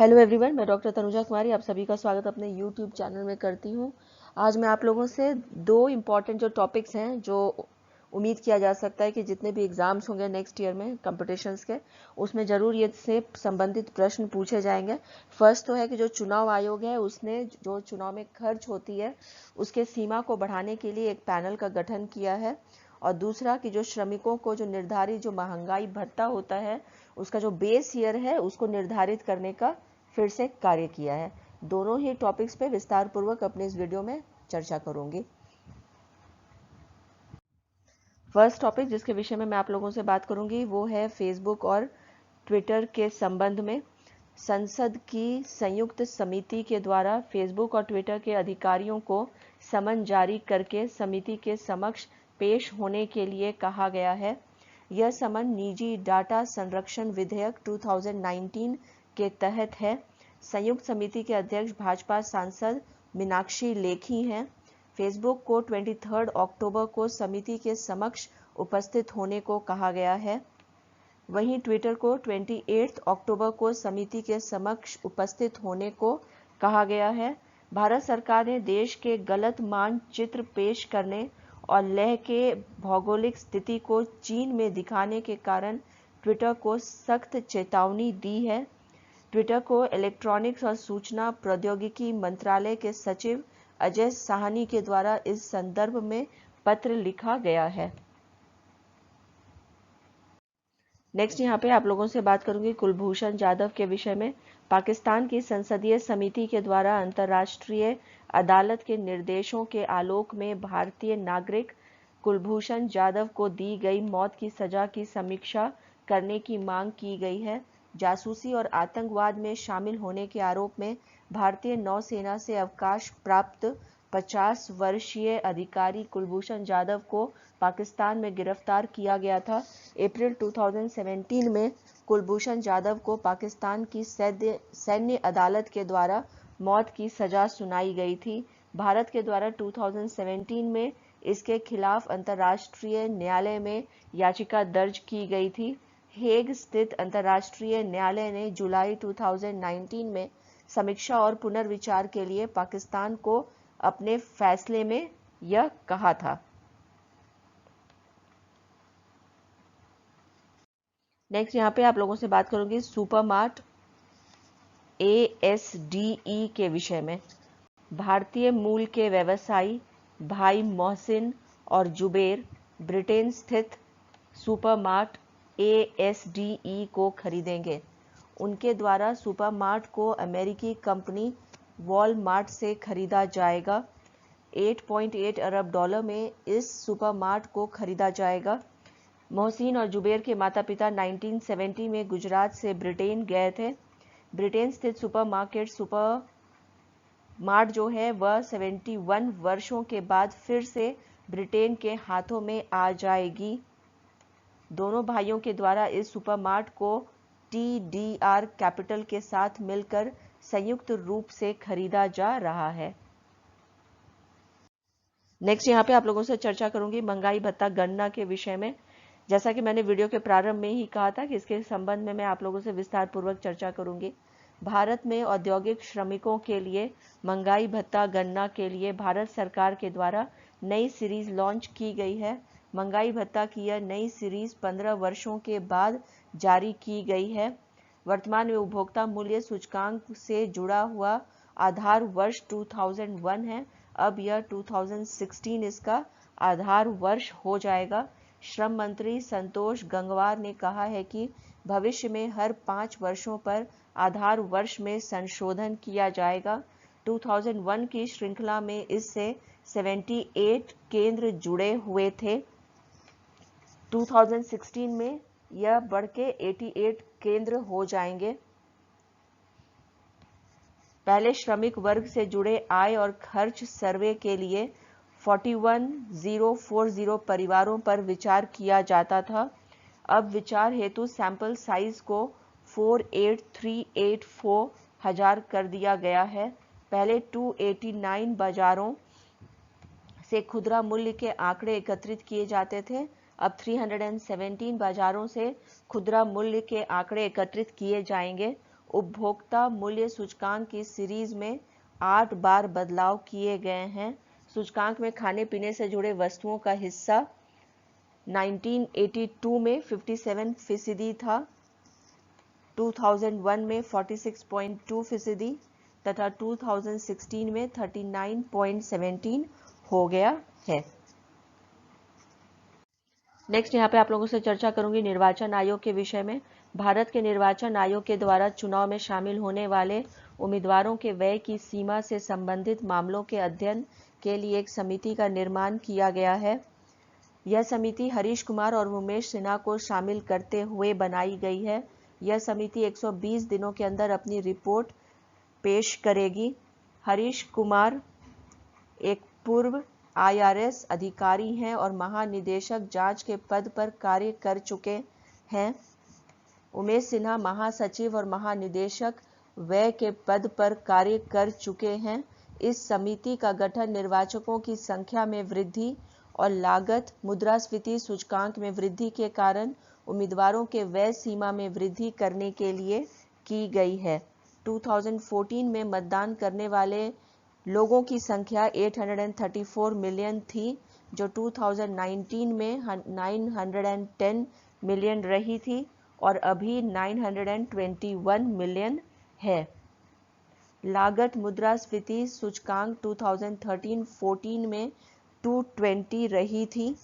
Hello everyone, मैं doctor Tanuja कुमारी आप सभी का स्वागत अपने यूट्यूब चैनल में करती हूँ। आज मैं आप लोगों से दो इम्पॉर्टेंट जो टॉपिक्स हैं जो उम्मीद किया जा सकता है कि जितने भी एग्ज़ाम्स होंगे नेक्स्ट ईयर में कॉम्पिटिशन्स के, उसमें ज़रूर ये से संबंधित प्रश्न पूछे जाएंगे। फर्स्ट तो है कि जो चुनाव आयोग है उसने जो चुनाव में खर्च होती है उसके सीमा को बढ़ाने के लिए एक पैनल का गठन किया है। और दूसरा कि जो श्रमिकों को जो निर्धारित जो महंगाई भत्ता होता है उसका जो बेस ईयर है उसको निर्धारित करने का फिर से कार्य किया है। दोनों ही टॉपिक्स पे विस्तार पूर्वक अपने इस वीडियो में चर्चा करूंगी। फर्स्ट टॉपिक जिसके विषय में मैं आप लोगों से बात करूंगी वो है फेसबुक और ट्विटर के संबंध में। संसद की संयुक्त समिति के द्वारा फेसबुक और ट्विटर के अधिकारियों को समन जारी करके समिति के समक्ष पेश होने के लिए कहा गया है। यह समन निजी डाटा संरक्षण विधेयक 2019 के तहत है। संयुक्त समिति के अध्यक्ष भाजपा सांसद मीनाक्षी लेखी हैं। फेसबुक को 23 अक्टूबर को समिति के समक्ष उपस्थित होने को कहा गया है। वहीं ट्विटर को 28 अक्टूबर को समिति के समक्ष उपस्थित होने को कहा गया है। भारत सरकार ने देश के गलत मानचित्र पेश करने और लेह के भौगोलिक स्थिति को चीन में दिखाने के कारण ट्विटर को सख्त चेतावनी दी है। ट्विटर को इलेक्ट्रॉनिक्स और सूचना प्रौद्योगिकी मंत्रालय के सचिव अजय साहनी के द्वारा इस संदर्भ में पत्र लिखा गया है। नेक्स्ट यहाँ पे आप लोगों से बात करूंगी कुलभूषण जाधव के विषय में। पाकिस्तान की संसदीय समिति के द्वारा अंतर्राष्ट्रीय अदालत के निर्देशों के आलोक में भारतीय नागरिक कुलभूषण जाधव को दी गई मौत की सजा की समीक्षा करने की मांग की गई है। जासूसी और आतंकवाद में शामिल होने के आरोप में भारतीय नौसेना से अवकाश प्राप्त 50 वर्षीय अधिकारी कुलभूषण जाधव को पाकिस्तान में गिरफ्तार किया गया था। अप्रैल 2017 में कुलभूषण जाधव को पाकिस्तान की सैन्य अदालत के द्वारा मौत की सजा सुनाई गई थी। भारत के द्वारा 2017 में इसके खिलाफ अंतर्राष्ट्रीय न्यायालय में याचिका दर्ज की गई थी। हेग स्थित अंतर्राष्ट्रीय न्यायालय ने जुलाई 2019 में समीक्षा और पुनर्विचार के लिए पाकिस्तान को अपने फैसले में यह कहा था। नेक्स्ट यहाँ पे आप लोगों से बात करूंगी सुपरमार्ट ASDE के विषय में। भारतीय मूल के व्यवसायी भाई मोहसिन और जुबेर ब्रिटेन स्थित सुपरमार्ट ASDE को खरीदेंगे। उनके द्वारा सुपरमार्ट को अमेरिकी कंपनी वॉलमार्ट से खरीदा जाएगा। 8.8 अरब डॉलर में इस सुपरमार्ट को खरीदा जाएगा। मोहसिन और जुबेर के माता पिता 1970 में गुजरात से ब्रिटेन गए थे। ब्रिटेन स्थित सुपरमार्ट जो है वह 71 वर्षों के बाद फिर से ब्रिटेन के हाथों में आ जाएगी। दोनों भाइयों के द्वारा इस सुपरमार्ट को TDR कैपिटल के साथ मिलकर संयुक्त रूप से खरीदा जा रहा है। नेक्स्ट यहाँ पे आप लोगों से चर्चा करूंगी महंगाई भत्ता गणना के विषय में। जैसा कि मैंने वीडियो के प्रारंभ में ही कहा था कि इसके संबंध में मैं आप लोगों से विस्तार पूर्वक चर्चा करूंगी। भारत में औद्योगिक श्रमिकों के लिए महंगाई भत्ता गणना के लिए भारत सरकार के द्वारा नई सीरीज लॉन्च की गई है। महंगाई भत्ता की यह नई सीरीज 15 वर्षों के बाद जारी की गई है। वर्तमान में उपभोक्ता मूल्य सूचकांक से जुड़ा हुआ आधार वर्ष 2001 है। अब यह 2016 इसका आधार वर्ष हो जाएगा। श्रम मंत्री संतोष गंगवार ने कहा है कि भविष्य में हर 5 वर्षों पर आधार वर्ष में संशोधन किया जाएगा। 2001 की श्रृंखला में इससे 78 केंद्र जुड़े हुए थे। 2016 में यह बढ़ के 88 केंद्र हो जाएंगे। पहले श्रमिक वर्ग से जुड़े आय और खर्च सर्वे के लिए 41040 परिवारों पर विचार किया जाता था। अब विचार हेतु सैंपल साइज को 48384 हजार कर दिया गया है। पहले 289 बाजारों से खुदरा मूल्य के आंकड़े एकत्रित किए जाते थे। अब 317 बाजारों से खुदरा मूल्य के आंकड़े एकत्रित किए जाएंगे। उपभोक्ता मूल्य सूचकांक की सीरीज में 8 बार बदलाव किए गए हैं। सूचकांक में खाने पीने से जुड़े वस्तुओं का हिस्सा 1982 में 57% था, 2001 में 46.2% तथा 2016 में 39.17 हो गया है। नेक्स्ट यहाँ पे आप लोगों से चर्चा करूंगी निर्वाचन आयोग के विषय में। भारत के निर्वाचन आयोग के द्वारा चुनाव में शामिल होने वाले उम्मीदवारों के व्यय की सीमा से संबंधित मामलों के अध्ययन के लिए एक समिति का निर्माण किया गया है। यह समिति हरीश कुमार और उमेश सिन्हा को शामिल करते हुए बनाई गई है। यह समिति 120 दिनों के अंदर अपनी रिपोर्ट पेश करेगी। हरीश कुमार एक पूर्व IRS अधिकारी हैं और महानिदेशक जांच के पद पर कार्य कर चुके हैं। उमेश सिन्हा महासचिव और महानिदेशक व्यय के पद पर कार्य कर चुके हैं। इस समिति का गठन निर्वाचकों की संख्या में वृद्धि और लागत मुद्रास्फीति सूचकांक में वृद्धि के कारण उम्मीदवारों के व्यय सीमा में वृद्धि करने के लिए की गई है। 2014 में मतदान करने वाले लोगों की संख्या 834 मिलियन थी, जो 2019 में 910 मिलियन रही थी और अभी 921 मिलियन है। लागत मुद्रास्फीति सूचकांक 2013-14 में 220 रही थी,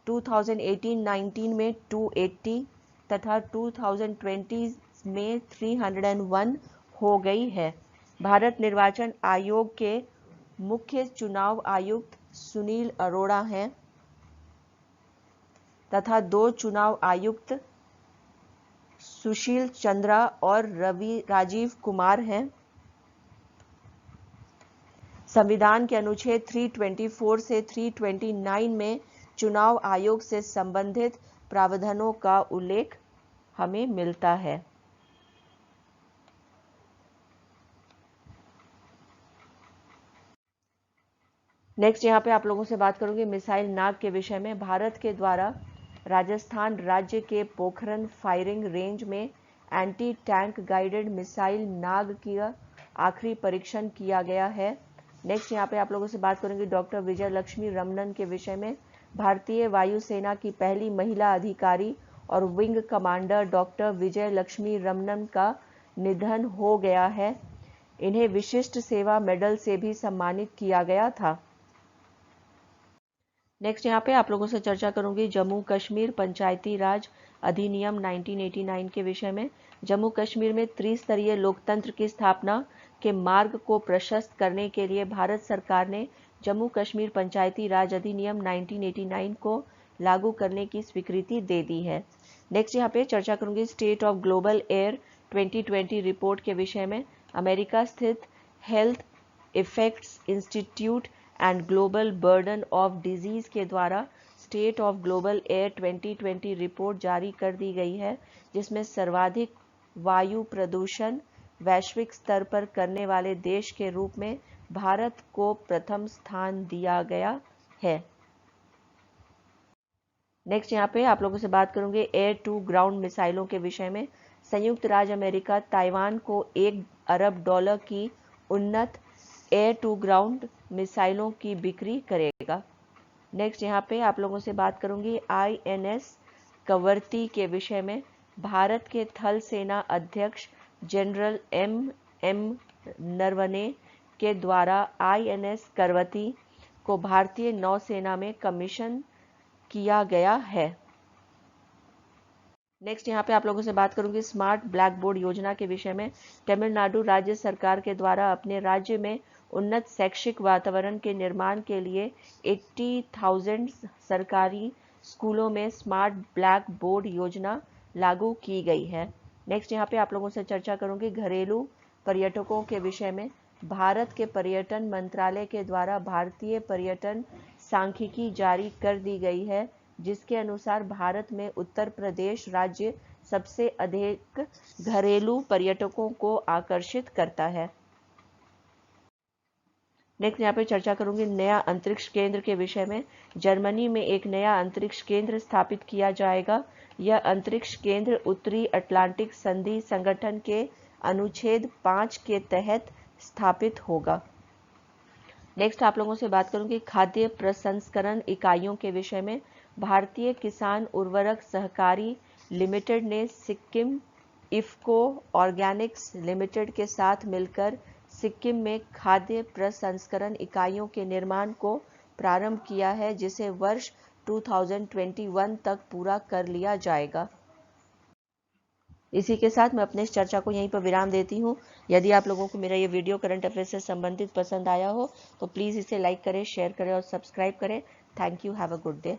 2018-19 में 280 तथा 2020 में 301 हो गई है। भारत निर्वाचन आयोग के मुख्य चुनाव आयुक्त सुनील अरोड़ा हैं तथा 2 चुनाव आयुक्त सुशील चंद्रा और राजीव कुमार हैं। संविधान के अनुच्छेद 324 से 329 में चुनाव आयोग से संबंधित प्रावधानों का उल्लेख हमें मिलता है। नेक्स्ट यहाँ पे आप लोगों से बात करूंगी मिसाइल नाग के विषय में। भारत के द्वारा राजस्थान राज्य के पोखरन फायरिंग रेंज में एंटी टैंक गाइडेड मिसाइल नाग का आखिरी परीक्षण किया गया है। नेक्स्ट यहाँ पे आप लोगों से बात करूंगी डॉक्टर विजय लक्ष्मी रमनन के विषय में। भारतीय वायुसेना की पहली महिला अधिकारी और विंग कमांडर डॉक्टर विजय लक्ष्मी रमनन का निधन हो गया है। इन्हें विशिष्ट सेवा मेडल से भी सम्मानित किया गया था। नेक्स्ट यहाँ पे आप लोगों से चर्चा करूंगी जम्मू कश्मीर पंचायती राज अधिनियम 1989 के विषय में। जम्मू कश्मीर में त्रिस्तरीय लोकतंत्र की स्थापना के मार्ग को प्रशस्त करने के लिए भारत सरकार ने जम्मू कश्मीर पंचायती राज अधिनियम 1989 को लागू करने की स्वीकृति दे दी है। नेक्स्ट यहाँ पे चर्चा करूंगी state of global air 2020 report के विषय में। अमेरिका स्थित health effects institute and global burden of disease के द्वारा state of global air 2020 report जारी कर दी गई है, जिसमें सर्वाधिक वायु प्रदूषण वैश्विक स्तर पर करने वाले देश के रूप में भारत को प्रथम स्थान दिया गया है। नेक्स्ट यहाँ पे आप लोगों से बात करूंगे एयर टू ग्राउंड मिसाइलों के विषय में। संयुक्त राज्य अमेरिका ताइवान को $1 अरब की उन्नत एयर टू ग्राउंड मिसाइलों की बिक्री करेगा। नेक्स्ट यहाँ पे आप लोगों से बात करूंगी INS कवरती के विषय में। भारत के थल सेना अध्यक्ष जनरल M नरवणे के द्वारा INS कवरती को भारतीय नौसेना में कमीशन किया गया है। नेक्स्ट यहाँ पे आप लोगों से बात करूंगी स्मार्ट ब्लैक बोर्ड योजना के विषय में। तमिलनाडु राज्य सरकार के द्वारा अपने राज्य में उन्नत शैक्षिक वातावरण के निर्माण के लिए 80,000 सरकारी स्कूलों में स्मार्ट ब्लैक बोर्ड योजना लागू की गई है। नेक्स्ट यहाँ पे आप लोगों से चर्चा करूंगी घरेलू पर्यटकों के विषय में। भारत के पर्यटन मंत्रालय के द्वारा भारतीय पर्यटन सांख्यिकी जारी कर दी गई है, जिसके अनुसार भारत में उत्तर प्रदेश राज्य सबसे अधिक घरेलू पर्यटकों को आकर्षित करता है। नेक्स्ट यहाँ पे चर्चा करूंगी नया अंतरिक्ष केंद्र के विषय में। जर्मनी में एक नया अंतरिक्ष केंद्र स्थापित किया जाएगा। यह अंतरिक्ष केंद्र उत्तरी अटलांटिक संधि संगठन के अनुच्छेद 5 के तहत स्थापित होगा। नेक्स्ट आप लोगों से बात करूंगी खाद्य प्रसंस्करण इकाइयों के विषय में। भारतीय किसान उर्वरक सहकारी लिमिटेड ने सिक्किम इफको ऑर्गेनिक्स लिमिटेड के साथ मिलकर सिक्किम में खाद्य प्रसंस्करण इकाइयों के निर्माण को प्रारंभ किया है, जिसे वर्ष 2021 तक पूरा कर लिया जाएगा। इसी के साथ मैं अपने इस चर्चा को यहीं पर विराम देती हूँ। यदि आप लोगों को मेरा ये वीडियो करंट अफेयर से संबंधित पसंद आया हो तो प्लीज़ इसे लाइक करें, शेयर करें और सब्सक्राइब करें। Thank you. Have a good day.